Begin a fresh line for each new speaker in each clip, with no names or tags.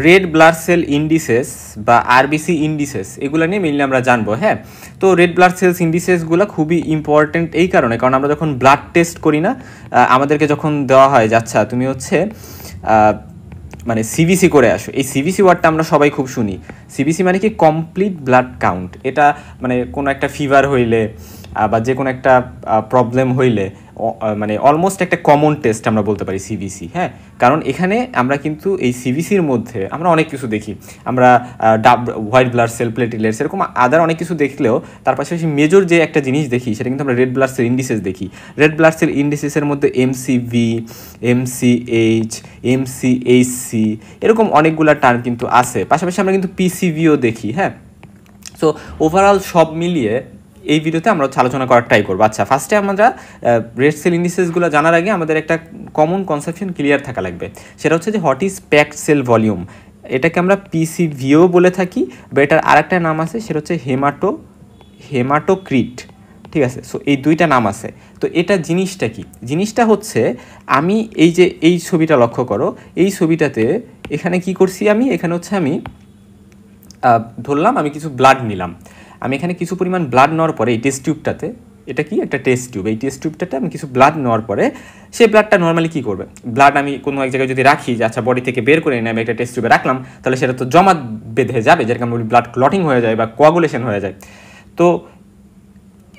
Red blood cell indices বা RBC indices এগুলো নিয়ে মেইনলি আমরা জানবো। হ্যাঁ, তো রেড ব্লাড সেলস ইন্ডিসেসগুলো খুবই ইম্পর্টেন্ট এই কারণে, কারণ আমরা যখন ব্লাড টেস্ট করি না, আমাদেরকে যখন দেওয়া হয় যে আচ্ছা তুমি হচ্ছে মানে সিবিসি করে আসো, এই সিবিসি ওয়ার্ডটা আমরা সবাই খুব শুনি। সিবিসি মানে কি? Complete blood count. এটা মানে কোনো একটা ফিভার হইলে বা যে কোনো একটা প্রবলেম হইলে মানে অলমোস্ট একটা কমন টেস্ট আমরা বলতে পারি সিবিসি। হ্যাঁ, কারণ এখানে আমরা কিন্তু এই সিবিসির মধ্যে আমরা অনেক কিছু দেখি। আমরা হোয়াইট ব্লাড সেল, প্লেটলেটস, এরকম আদার অনেক কিছু দেখলেও তার পাশাপাশি মেজর যে একটা জিনিস দেখি সেটা কিন্তু আমরা রেড ব্লাড সেল ইন্ডিসেস দেখি। রেড ব্লাড সেল ইন্ডিসেসের মধ্যে এমসিভি, এমসিএইচ, এমসিএইচসি এরকম অনেকগুলো টার্ম কিন্তু আছে। পাশাপাশি আমরা কিন্তু পিসিভিও দেখি। হ্যাঁ, সো ওভারঅল সব মিলিয়ে এই ভিডিওতে আমরা আলোচনা করার ট্রাই করবো। আচ্ছা, ফার্স্টে আমরা রেড সেল ইন্ডিসেসগুলো জানার আগে আমাদের একটা কমন কনসেপশন ক্লিয়ার থাকা লাগবে। সেটা হচ্ছে যে what is packed cell volume. এটাকে আমরা পিসিভিও বলে থাকি, বা এটার আরেকটা নাম আছে, সেটা হচ্ছে হেমাটোক্রিট। ঠিক আছে, সো এই দুইটা নাম আছে। তো এটা জিনিসটা কি? জিনিসটা হচ্ছে আমি এই ছবিটা লক্ষ্য করো, এই ছবিটাতে এখানে কি করছি আমি, এখানে হচ্ছে আমি ধরলাম আমি কিছু ব্লাড নিলাম। আমি এখানে কিছু পরিমাণ ব্লাড নেওয়ার পরে এই টেস্ট টিউবটাতে, এটা কি একটা টেস্ট টিউব, এই টেস্ট টিউবটাতে আমি কিছু ব্লাড নেওয়ার পরে সেই ব্লাডটা নর্মালি কী করবে, ব্লাড আমি কোনো এক জায়গায় যদি রাখি, যে আচ্ছা বডি থেকে বের করে নিয়ে আমি একটা টেস্ট টিউবে রাখলাম, তাহলে সেটা তো জমা বেঁধে যাবে, যেরকম বলি ব্লাড ক্লটিং হয়ে যায় বা কোয়াগুলেশন হয়ে যায়। তো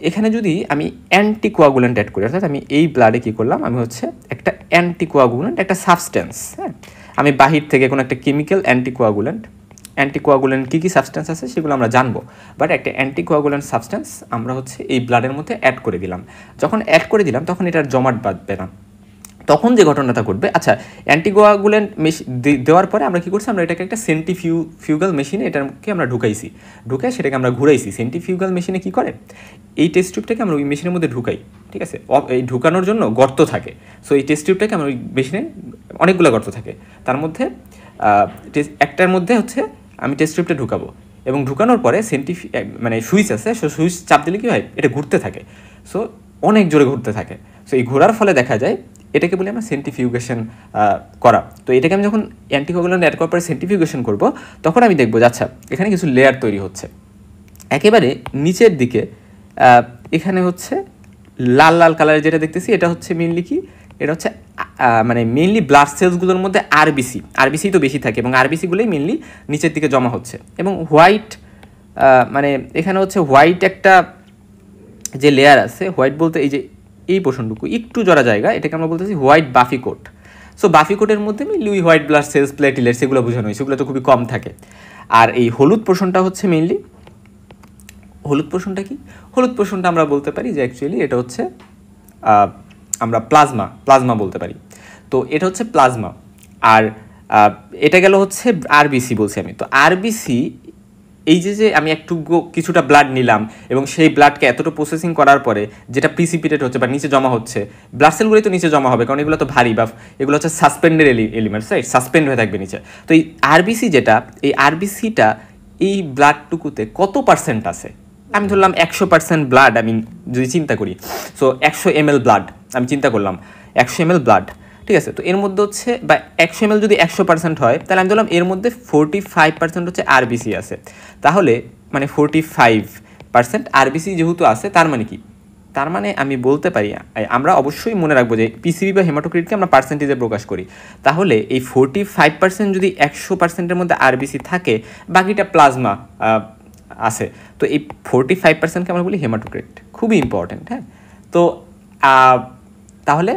এখানে যদি আমি অ্যান্টিকোয়াগুলেন্ট অ্যাড করি, অর্থাৎ আমি এই ব্লাডে কী করলাম, আমি হচ্ছে একটা অ্যান্টিকোয়াগুলেন্ট, একটা সাবস্টেন্স, হ্যাঁ, আমি বাহির থেকে কোনো একটা কেমিক্যাল অ্যান্টিকোয়াগুলেন্ট কী কী সাবস্টেন্স আছে সেগুলো আমরা জানবো, বাট একটা অ্যান্টিকোয়াগুলেন্ট সাবস্টেন্স আমরা হচ্ছে এই ব্লাডের মধ্যে অ্যাড করে দিলাম। যখন অ্যাড করে দিলাম তখন এটার জমাট বাঁধবে না। তখন যে ঘটনাটা ঘটবে, আচ্ছা অ্যান্টিকোয়াগুলেন্ট দেওয়ার পরে আমরা কী করছি, আমরা এটাকে একটা সেন্ট্রিফিউগাল মেশিনে এটাকে আমরা ঢুকাই সেটাকে আমরা ঘুরাইছি। সেন্ট্রিফিউগাল মেশিনে কী করে, এই টেস্ট টিউবটাকে আমরা ওই মেশিনের মধ্যে ঢুকাই। ঠিক আছে, এই ঢুকানোর জন্য গর্ত থাকে। সো এই টেস্ট টিউবটাকে আমরা ওই মেশিনে অনেকগুলো গর্ত থাকে, তার মধ্যে একটার মধ্যে হচ্ছে আমি টেস্ট টিউবটা ঢুকাবো, এবং ঢুকানোর পরে মানে সুইচ আছে, সো সুইচ চাপ দিলে কী হয়, এটা ঘুরতে থাকে। সো অনেক জোরে ঘুরতে থাকে। সো এই ঘোরার ফলে দেখা যায়, এটাকে বলি আমরা সেন্ট্রিফিউগেশন করা। তো এটাকে আমি যখন অ্যান্টিকোয়াগুলেন্ট অ্যাড করার পরে সেন্ট্রিফিউগেশন করবো, তখন আমি দেখবো যে আচ্ছা এখানে কিছু লেয়ার তৈরি হচ্ছে। একেবারে নিচের দিকে এখানে হচ্ছে লাল লাল কালারের যেটা দেখতেছি, এটা হচ্ছে মেনলি কি, এটা হচ্ছে মানে মেনলি ব্লাড সেলসগুলোর মধ্যে আরবিসি তো বেশি থাকে, এবং আরবিসিগুলোই মেনলি নিচের দিকে জমা হচ্ছে। এবং হোয়াইট মানে এখানে হচ্ছে হোয়াইট একটা যে লেয়ার আছে, হোয়াইট বলতে এই পোর্শনটুকু একটু জড়া জায়গা, এটাকে আমরা বলতেছি হোয়াইট বাফি কোট। সো বাফি কোটের মধ্যে মেনলি ওই হোয়াইট ব্লাড সেলস, প্লেটলেটস সেগুলো বোঝানো হয়, সেগুলো তো খুবই কম থাকে। আর এই হলুদ পোর্শনটা হচ্ছে মেনলি, হলুদ পোর্শনটা কি, হলুদ পোর্শনটা আমরা বলতে পারি যে অ্যাকচুয়ালি এটা হচ্ছে আমরা প্লাজমা বলতে পারি। তো এটা হচ্ছে প্লাজমা। আর এটা গেল হচ্ছে আরবিসি বলছি আমি। তো আরবিসি এই যে আমি একটু কিছুটা ব্লাড নিলাম এবং সেই ব্লাডকে এতটা প্রসেসিং করার পরে যেটা প্রিসিপিটেট হচ্ছে বা নিচে জমা হচ্ছে, ব্লাড সেলগুলোই তো নিচে জমা হবে, কারণ এগুলো তো ভারী, বা এগুলো হচ্ছে সাসপেন্ডেড এলিমেন্টস, রাইট, সাসপেন্ড হয়ে থাকবে নিচে। তো এই আরবিসি যেটা, এই আরবিসিটা এই ব্লাডটুকুতে কত পার্সেন্ট আছে, আমি ধরলাম 100% ব্লাড আমি যদি চিন্তা করি, সো 100 ml ব্লাড আমি চিন্তা করলাম, 100 ml ব্লাড, ঠিক আছে। তো এর মধ্যে হচ্ছে, বা 100 ml যদি 100% হয়, তাহলে আমি ধরলাম এর মধ্যে 45% হচ্ছে আরবিসি আছে। তাহলে মানে 45% আরবিসি যেহেতু আছে, তার মানে কি, তার মানে আমি বলতে পারি, আমরা অবশ্যই মনে রাখবো যে পিসিবি বা হেমাটোক্রিটকে আমরা পার্সেন্টেজে প্রকাশ করি। তাহলে এই 45% যদি 100%-এর মধ্যে আরবিসি থাকে, বাকিটা প্লাজমা আছে। তো এই 45%কে আমরা বলি হেমাটোক্রিট, খুবই ইম্পর্ট্যান্ট। হ্যাঁ, তো তাহলে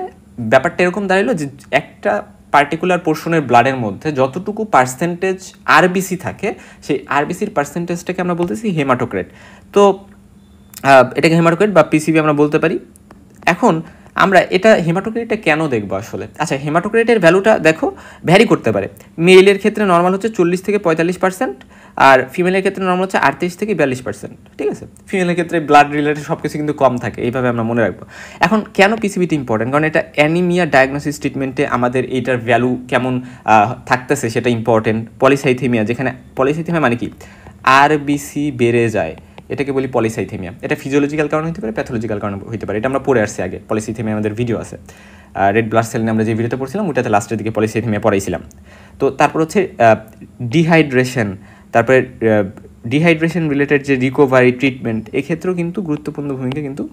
ব্যাপারটা এরকম দাঁড়ালো যে একটা পার্টিকুলার পোর্শনের ব্লাডের মধ্যে যতটুকু পার্সেন্টেজ আরবিসি থাকে, সেই আরবিসির পার্সেন্টেজটাকে আমরা বলতেছি হেমাটোক্রিট। তো এটাকে হেমাটোক্রিট বা পিসিবি আমরা বলতে পারি। এখন আমরা এটা হেমাটোক্রিটটা কেন দেখবো আসলে? আচ্ছা, হেমাটোক্রিটের ভ্যালুটা দেখো ভ্যারি করতে পারে। মেলের ক্ষেত্রে নর্মাল হচ্ছে 40 থেকে 45%, আর ফিমেলের ক্ষেত্রে নর্মাল হচ্ছে 38 থেকে 42%। ঠিক আছে, ফিমেলের ক্ষেত্রে ব্লাড রিলেটেড সব কিছু কিন্তু কম থাকে, এইভাবে আমরা মনে রাখবো। এখন কেন পিসিবিটি ইম্পর্টেন্ট? কারণ এটা অ্যানিমিয়া ডায়াগনোসিস ট্রিটমেন্টে আমাদের এইটার ভ্যালু কেমন থাকতেছে সেটা ইম্পর্টেন্ট। পলিসাইথেমিয়া, যেখানে পলিসাইথেমিয়া মানে কি, আরবিসি বেড়ে যায়, এটাকে বলি পলিসাইথেমিয়া। এটা ফিজিওলজিক্যাল কারণে হতে পারে, প্যাথোলজিক্যাল কারণে হতে পারে, এটা আমরা পড়ে আসছি আগে। পলিসাইথেমিয়া আমাদের ভিডিও আছে, রেড ব্লাড সেল নিয়ে আমরা যে ভিডিওটা পড়ছিলাম, ওটাতে লাস্টের দিকে পলিসাইথেমিয়া পড়াইছিলাম। তো তারপর হচ্ছে ডিহাইড্রেশন, তারপরে ডিহাইড্রেশন রিলেটেড যে রিকভারি ট্রিটমেন্ট, এক্ষেত্রেও কিন্তু গুরুত্বপূর্ণ ভূমিকা কিন্তু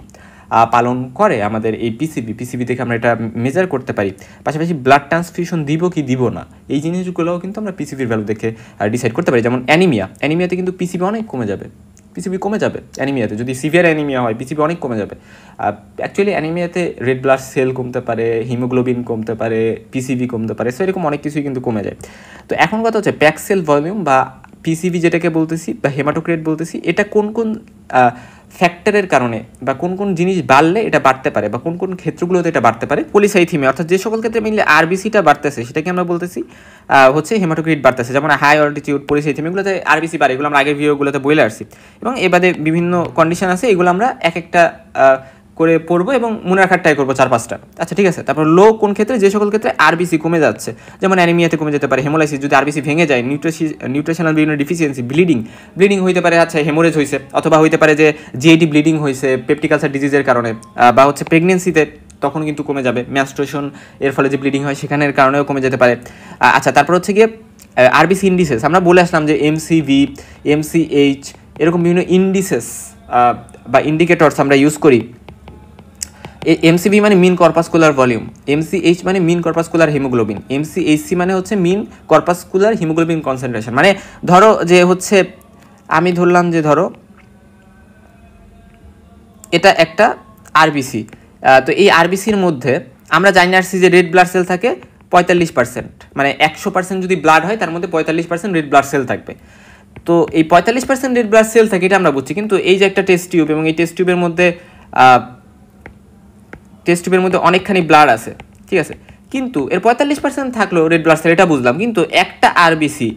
পালন করে আমাদের এই পিসিবি থেকে আমরা এটা মেজার করতে পারি। পাশাপাশি ব্লাড ট্রান্সফিউশন দিব কি দিব না, এই জিনিসগুলোও কিন্তু আমরা পিসিবির ভ্যালু দেখে ডিসাইড করতে পারি। যেমন অ্যানিমিয়াতে কিন্তু পিসিবি অনেক কমে যাবে, অ্যানিমিয়াতে যদি সিভিয়ার অ্যানিমিয়া হয় পিসিবি অনেক কমে যাবে। অ্যাকচুয়ালি অ্যানিমিয়াতে রেড ব্লাড সেল কমতে পারে, হিমোগ্লোবিন কমতে পারে, পিসিবি কমতে পারে, সো এরকম অনেক কিছুই কিন্তু কমে যায়। তো এখন কথা হচ্ছে প্যাক সেল ভলিউম বা পিসিবি যেটাকে বলতেছি বা হেমাটোক্রিট বলতেছি, এটা কোন কোন ফ্যাক্টরের কারণে বা কোন কোন জিনিস বাড়লে এটা বাড়তে পারে বা কোন কোন ক্ষেত্রগুলোতে এটা বাড়তে পারে। পলিসাইথিমিয়া অর্থাৎ যে সকল ক্ষেত্রে মেনলি আরবিসিটা বাড়তেছে সেটাকে আমরা বলতেছি হচ্ছে হেমাটোক্রিট বাড়তেছে। যেমন হাই অল্টিটিউড পলিসাইথিমিয়াগুলোতে আরবিসি বাড়ে, এগুলো আমরা আগের ভিডিওগুলোতে বলে আসছি, এবং এবারে বিভিন্ন কন্ডিশন আছে, এগুলো আমরা এক একটা করে পড়বো এবং মনে রাখার ট্রাই করবো 4-5টা। আচ্ছা ঠিক আছে। তারপর লো কোন ক্ষেত্রে, যে সকল ক্ষেত্রে আরবিসি কমে যাচ্ছে, যেমন অ্যানিমিয়াতে কমে যেতে পারে, হেমোলাইসিস যদি আরবিসি ভেঙে যায়, নিউট্রিশনাল বিভিন্ন ডিফিসিয়েন্সি, ব্লিডিং হইতে পারে, আচ্ছা হেমোরেজ হয়েছে, অথবা হইতে পারে যে জিআইটি ব্লিডিং হয়েছে পেপটিক আলসার ডিজিজের কারণে, বা হচ্ছে প্রেগনেন্সিতে তখন কিন্তু কমে যাবে, ম্যাস্ট্রেশন এর ফলে যে ব্লিডিং হয় সেখানের কারণেও কমে যেতে পারে। আচ্ছা তারপর হচ্ছে গিয়ে আরবিসি ইন্ডিসেস, আমরা বলে আসলাম যে এমসিভি, এমসিএইচ এরকম বিভিন্ন ইন্ডিসেস বা ইন্ডিকেটরস আমরা ইউজ করি। এমসিভি মানে মিন কর্পাসকুলার ভলিউম, এমসিএইচ মানে মিন কর্পাসকুলার হিমোগ্লোবিন, এমসিএইচসি মানে হচ্ছে মিন কর্পাসকুলার হিমোগ্লোবিন কনসেন্ট্রেশন। মানে ধরো যে হচ্ছে আমি ধরলাম যে ধরো এটা একটা আরবিসি, তো এই আরবিসির মধ্যে আমরা জানি আসছি যে রেড ব্লাড সেল থাকে 45%, মানে 100% যদি ব্লাড হয় তার মধ্যে 45% রেড ব্লাড সেল থাকবে। তো এই 45% রেড ব্লাড সেল থাকে এটা আমরা বুঝছি, কিন্তু এই যে একটা টেস্ট টিউব এবং এই টেস্ট টিউবের মধ্যে অনেকখানি ব্লাড আছে, ঠিক আছে, কিন্তু এর 45% থাকলেও রেড ব্লাড সেল এটা বুঝলাম, কিন্তু একটা আরবিসি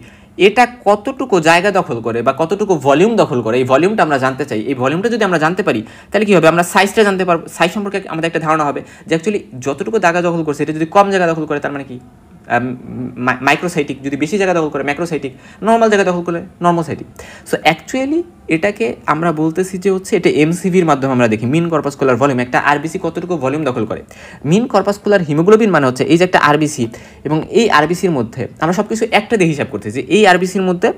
এটা কতটুকু জায়গা দখল করে বা কতটুকু ভলিউম দখল করে, এই ভলিউমটা আমরা জানতে চাই। এই ভলিউমটা যদি আমরা জানতে পারি তাহলে কী হবে, আমরা সাইজটা জানতে পারবো, সাইজ সম্পর্কে আমাদের একটা ধারণা হবে যে অ্যাকচুয়ালি যতটুকু জায়গা দখল করছে এটা যদি কম জায়গা দখল করে তার মানে কি মাইক্রোসাইটিক, যদি বেশি জায়গা দখল করে ম্যাক্রোসাইটিক, নর্মাল জায়গা দখল করে নর্মোসাইটিক। সো অ্যাকচুয়ালি এটাকে আমরা বলতেছি যে হচ্ছে এটা এমসিভির মাধ্যমে আমরা দেখি মিন কর্পাসকুলার ভলিউম, একটা আরবিসি কতটুকু ভলিউম দখল করে। মিন কর্পাসকুলার হিমোগ্লোবিন মানে হচ্ছে এই যে একটা আরবিসি, এবং এই আরবিসির মধ্যে আমরা সব কিছু একটা দিয়ে হিসাব করতেছি, এই আরবিসির মধ্যে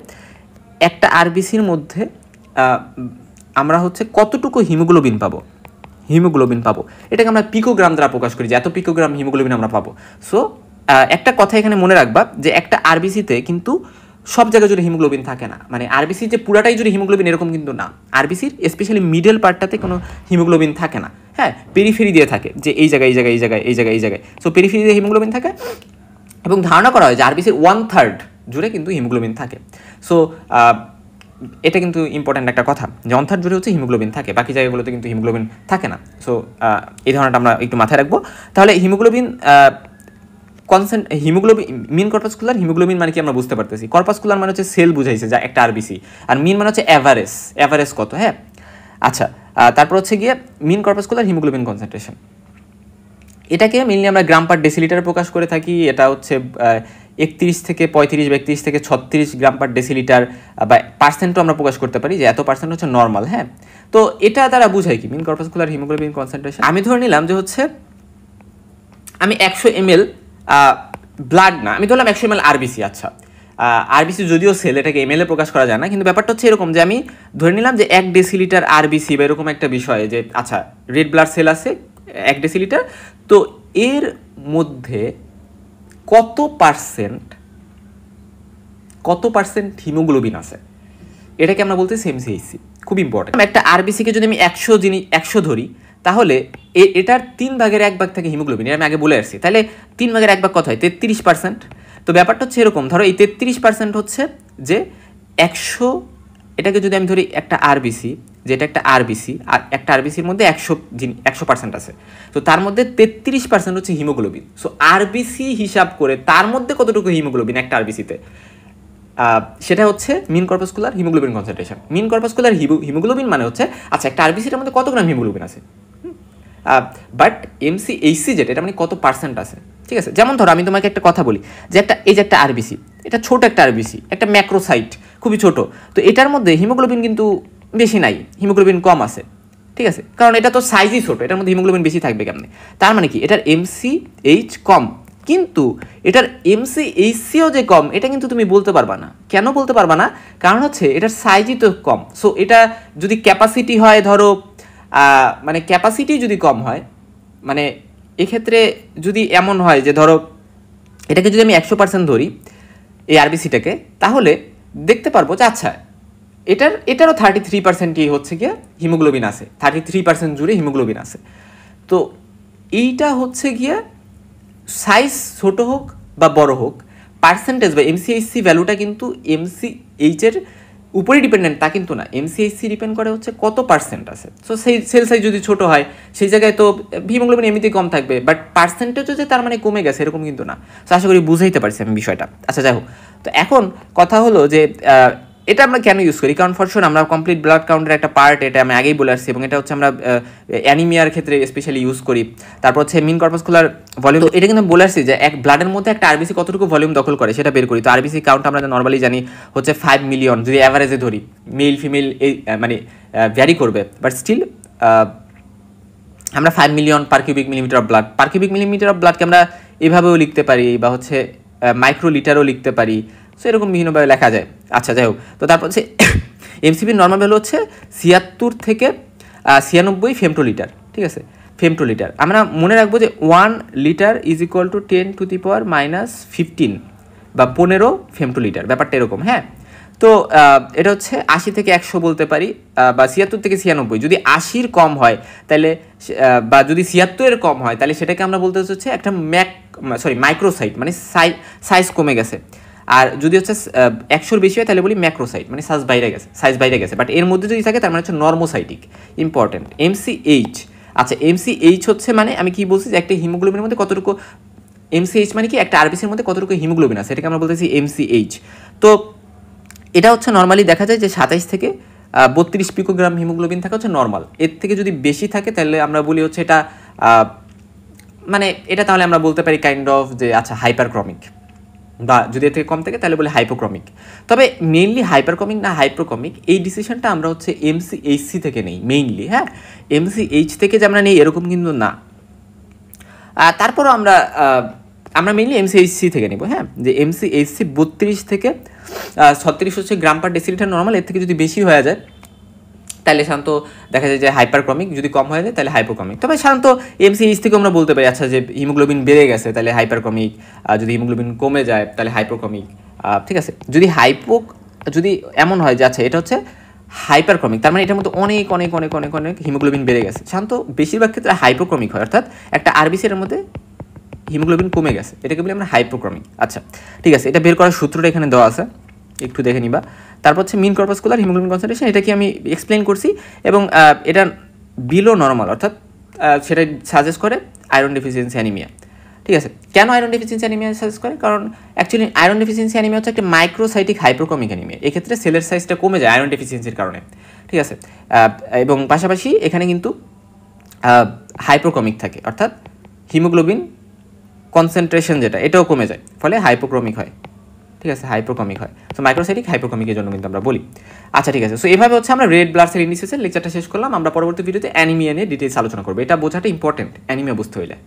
একটা আরবিসির মধ্যে আমরা হচ্ছে কতটুকু হিমোগ্লোবিন পাবো, এটাকে আমরা পিকোগ্রাম দ্বারা প্রকাশ করি যে এত পিকোগ্রাম হিমোগ্লোবিন আমরা পাবো। সো একটা কথা এখানে মনে রাখবা যে একটা আরবিসিতে কিন্তু সব জায়গায় জুড়ে হিমোগ্লোবিন থাকে না, মানে আরবিসি যে পুরাটাই জুড়ে হিমোগ্লোবিন এরকম কিন্তু না, আরবিসির স্পেশালি মিডল পার্টটাতে কোনো হিমোগ্লোবিন থাকে না, হ্যাঁ পেরিফেরি দিয়ে থাকে, যে এই জায়গায়। সো পেরিফেরি দিয়ে হিমোগ্লোবিন থাকে এবং ধারণা করা হয় যে আরবিসির 1/3 জুড়ে কিন্তু হিমোগ্লোবিন থাকে। সো এটা কিন্তু ইম্পর্ট্যান্ট একটা কথা যে 1/3 জুড়ে হচ্ছে হিমোগ্লোবিন থাকে, বাকি জায়গাগুলোতে কিন্তু হিমোগ্লোবিন থাকে না। সো এই ধারণাটা আমরা একটু মাথায় রাখবো। তাহলে হিমোগ্লোবিন মিন কর্পাসকুলার হিমোগ্লোবিন মানে কি আমরা বুঝতে পারতেছি। কর্পাসকুলার মানে হচ্ছে সেল বুঝাইছে যা একটা আরবিসি, আর মিন মানে হচ্ছে অ্যাভারেজ কত, হ্যাঁ। আচ্ছা তারপর হচ্ছে গিয়ে মিন কর্পাসকুলার হিমোগ্লোবিন কনসেন্ট্রেশন, এটাকে মেনলি আমরা গ্রাম পার ডেসিলিটার প্রকাশ করে থাকি। এটা হচ্ছে 31 থেকে 35 বা 31 থেকে 36 গ্রাম পার ডেসিলিটার, বা পার্সেন্টও আমরা প্রকাশ করতে পারি যে এত পার্সেন্ট হচ্ছে নর্মাল, হ্যাঁ। তো এটা দ্বারা বুঝাই কি মিন কর্পাসকুলার হিমোগ্লোবিন কনসেন্ট্রেশন। আমি ধরে নিলাম যে হচ্ছে আমি 100 ml ব্লাড না, আমি ধরলাম 100 ml আরবিসি। আচ্ছা আরবিসি যদিও সেল, এটাকে এমএলএ প্রকাশ করা যায় না, কিন্তু ব্যাপারটা হচ্ছে এরকম যে আমি ধরে নিলাম যে 1 ডেসিলিটার আরবিসি বা এরকম একটা বিষয়, যে আচ্ছা রেড ব্লাড সেল আছে 1 ডেসিলিটার, তো এর মধ্যে কত পার্সেন্ট হিমোগ্লোবিন আছে, এটাকে আমরা বলতেছি এমসিএইচসি। খুব ইম্পর্টেন্ট। একটা আরবিসিকে যদি আমি 100 ধরি তাহলে এটার 3 ভাগের 1 ভাগ থাকে হিমোগ্লোবিন, আমি আগে বলে আসছি। তাহলে 3 ভাগের 1 ভাগ কত হয়, 33%। তো ব্যাপারটা হচ্ছে এরকম, ধরো এই 33% হচ্ছে যে 100, এটাকে যদি আমি ধরি একটা আরবিসি, যেটা একটা আরবিসি, আর একটা আরবিসির মধ্যে 100% আছে, তো তার মধ্যে 33% হচ্ছে হিমোগ্লোবিন। সো আরবিসি হিসাব করে তার মধ্যে কতটুকু হিমোগ্লোবিন একটা আরবিসিতে, সেটা হচ্ছে মিন কর্পাসকুলার হিমোগ্লোবিন কনসেন্ট্রেশন। মিন কর্পাসকুলার হিমোগ্লোবিন মানে হচ্ছে আচ্ছা একটা আরবিসির মধ্যে কত গ্রাম হিমোগ্লোবিন আছে, বাট এমসিএইচসি যেটা এটা মানে কত পার্সেন্ট আছে, ঠিক আছে। যেমন ধরো আমি তোমাকে একটা কথা বলি যে এই যে একটা আরবিসি, এটা ছোট একটা আরবিসি, একটা ম্যাক্রোসাইট, খুবই ছোট, তো এটার মধ্যে হিমোগ্লোবিন কিন্তু বেশি নাই, হিমোগ্লোবিন কম আছে, ঠিক আছে, কারণ এটা তো সাইজই ছোট, এটার মধ্যে হিমোগ্লোবিন বেশি থাকবে কেমনে, তার মানে কি এটার এমসিএইচ কম, কিন্তু এটার এমসিএইচসিও যে কম এটা কিন্তু তুমি বলতে পারবা না। কেন বলতে পারবা না? কারণ হচ্ছে এটার সাইজই তো কম। সো এটা যদি ক্যাপাসিটি হয় ধরো মানে ক্যাপাসিটি যদি কম হয়, মানে এক্ষেত্রে যদি এমন হয় যে ধরো এটাকে যদি আমি 100% ধরি এই আরবিসিটাকে, তাহলে দেখতে পারবো যে আচ্ছা এটারও 33%ই হচ্ছে গিয়ে হিমোগ্লোবিন আছে, 33% জুড়ে হিমোগ্লোবিন আছে। তো এইটা হচ্ছে গিয়ে সাইজ ছোট হোক বা বড় হোক, পার্সেন্টেজ বা এমসিএইচসি ভ্যালুটা কিন্তু এমসিএইচের উপরে ডিপেন্ডেন্ট তা কিন্তু না। এমসিএইচসি ডিপেন্ড করে হচ্ছে কত পার্সেন্ট আছে। সো সেই সেল সাইজ যদি ছোট হয় সেই জায়গায় তো হিমোগ্লোবিন এমনিতেই কম থাকবে, বাট পার্সেন্টেজও যে তার মানে কমে গেছে এরকম কিন্তু না। তো আশা করি বুঝাইতে পারছি আমি বিষয়টা। আচ্ছা যাই হোক, তো এখন কথা হলো যে এটা আমরা কেন ইউজ করি? কারণ ফর শিওর আমরা কমপ্লিট ব্লাড কাউন্টের একটা পার্ট, এটা আমি আগেই বলে আসছি, এবং এটা হচ্ছে আমরা অ্যানিমিয়ার ক্ষেত্রে স্পেশালি ইউজ করি। তারপর হচ্ছে মিন কর্পাসকুলার ভলিউম, এটা কিন্তু বলে আসছি যে এক ব্লাডের মধ্যে একটা আরবিসি কতটুকু ভলিউম দখল করে সেটা বের করি। তো আরবিসি কাউন্ট আমরা নর্মালি জানি হচ্ছে 5 মিলিয়ন, যদি অ্যাভারেজে ধরি, মেল ফিমেল এই মানে ভ্যারি করবে, বাট স্টিল আমরা 5 million per cubic millimetre of blood, per cubic millimetre of ব্লাডকে আমরা এভাবেও লিখতে পারি বা হচ্ছে মাইক্রো লিটারও লিখতে পারি। সো এরকম বিভিন্নভাবে লেখা যায়। আচ্ছা যাই হোক, তো তারপর হচ্ছে এমসিপির নর্মাল ভ্যালু হচ্ছে 76 থেকে 96 ফেমটোলিটার, ঠিক আছে, ফেমটোলিটার। আমরা মনে রাখবো যে 1 লিটার ইজ ইকুয়াল টু 10⁻⁻15 বা 15 ফেমটোলিটার, ব্যাপারটা এরকম। হ্যাঁ, তো এটা হচ্ছে 80 থেকে 100 বলতে পারি, বা 76 থেকে 96। যদি 80-র কম হয় তাহলে, বা যদি 76-এর কম হয় তাহলে সেটাকে আমরা বলতে হচ্ছে একটা মাইক্রোসাইট, মানে সাইজ কমে গেছে। আর যদি হচ্ছে 100-র বেশি হয় তাহলে বলি ম্যাক্রোসাইট, মানে সাইজ বাইরে গেছে। বাট এর মধ্যে যদি থাকে তার মানে হচ্ছে নর্মোসাইটিক। Important MCh. আচ্ছা, এমসিএইচ হচ্ছে মানে আমি কি বলছি যে একটা হিমোগ্লোবিনের মধ্যে কতটুকু, এমসিএইচ মানে কি একটা আরবিসির মধ্যে কতটুকু হিমোগ্লোবিন আছে, এটাকে আমরা বলতেছি এমসিএইচ। তো এটা হচ্ছে নর্মালি দেখা যায় যে 27 থেকে 32 পিকোগ্রাম হিমোগ্লোবিন থাকা হচ্ছে নর্মাল। এর থেকে যদি বেশি থাকে তাহলে আমরা বলি হচ্ছে এটা মানে এটা তাহলে আমরা বলতে পারি কাইন্ড অফ যে আচ্ছা হাইপারক্রমিক, বা যদি এর থেকে কম থাকে তাহলে বলি হাইপোক্রমিক। তবে মেইনলি হাইপারক্রমিক না হাইপোক্রমিক এই ডিসিশনটা আমরা হচ্ছে এমসিএইচসি থেকে নেই মেইনলি। হ্যাঁ, এমসিএইচ থেকে যে আমরা নেই এরকম কিন্তু না। তারপরও আমরা মেইনলি এমসিএইচসি থেকে নেব। হ্যাঁ, যে এমসিএইচসি 32 থেকে 36 হচ্ছে গ্রাম পার ডেসিলিটার নর্মাল। এর থেকে যদি বেশি হয়ে যায় তাহলে সাধারণত দেখা যায় যে হাইপারক্রমিক, যদি কম হয়ে যায় তাহলে হাইপোক্রমিক। তবে সাধারণত এমসিএইচ থেকে আমরা বলতে পারি আচ্ছা যে হিমোগ্লোবিন বেড়ে গেছে তাহলে হাইপারক্রমিক, যদি হিমোগ্লোবিন কমে যায় তাহলে হাইপোক্রমিক। ঠিক আছে, যদি এমন হয় যে আচ্ছা এটা হচ্ছে হাইপারক্রমিক, তার মানে এটার মধ্যে অনেক অনেক অনেক অনেক অনেক হিমোগ্লোবিন বেড়ে গেছে। সাধারণত বেশিরভাগ ক্ষেত্রে হাইপোক্রমিক হয়, অর্থাৎ একটা আরবিসির মধ্যে হিমোগ্লোবিন কমে গেছে, এটাকে বলি আমরা হাইপোক্রমিক। আচ্ছা ঠিক আছে, এটা বের করার সূত্রটা এখানে দেওয়া আছে, একটু দেখে নিবা। তারপর হচ্ছে মিন কর্পাসকুলার হিমোগ্লোবিন কনসেন্ট্রেশন, এটা কি আমি এক্সপ্লেন করছি, এবং এটা বিলো নর্মাল, অর্থাৎ সেটা সাজেস্ট করে আয়রন ডেফিসিয়েন্সি অ্যানিমিয়া। ঠিক আছে, কেন আয়রন ডেফিসিয়েন্সি অ্যানিমিয়া সাজেস্ট করে? কারণ অ্যাকচুয়ালি আয়রন ডেফিসিয়েন্সি অ্যানিমিয়া হচ্ছে একটা মাইক্রোসাইটিক হাইপোক্রমিক অ্যানিমিয়া। এক্ষেত্রে সেলের সাইজটা কমে যায় আয়রন ডেফিসিয়েন্সির কারণে। ঠিক আছে, এবং পাশাপাশি এখানে কিন্তু হাইপোক্রমিক থাকে, অর্থাৎ হিমোগ্লোবিন কনসেন্ট্রেশন যেটা এটাও কমে যায়, ফলে হাইপোক্রমিক হয়। ঠিক আছে, হাইপোক্রমিক হয়। সো মাইক্রোসাইটিক হাইপোক্রমিকের জন্য কিন্তু আমরা বলি। আচ্ছা ঠিক আছে, সো এভাবে হচ্ছে আমরা রেড ব্লাড সেল ইন্ডিসিসের লেকচারটা শেষ করলাম। আমরা পরবর্তী ভিডিওতে অ্যানিমিয়া নিয়ে ডিটেইলস আলোচনা করবো। এটা বোঝাটা ইম্পর্টেন্ট অ্যানিমিয়া বুঝতে হইলে।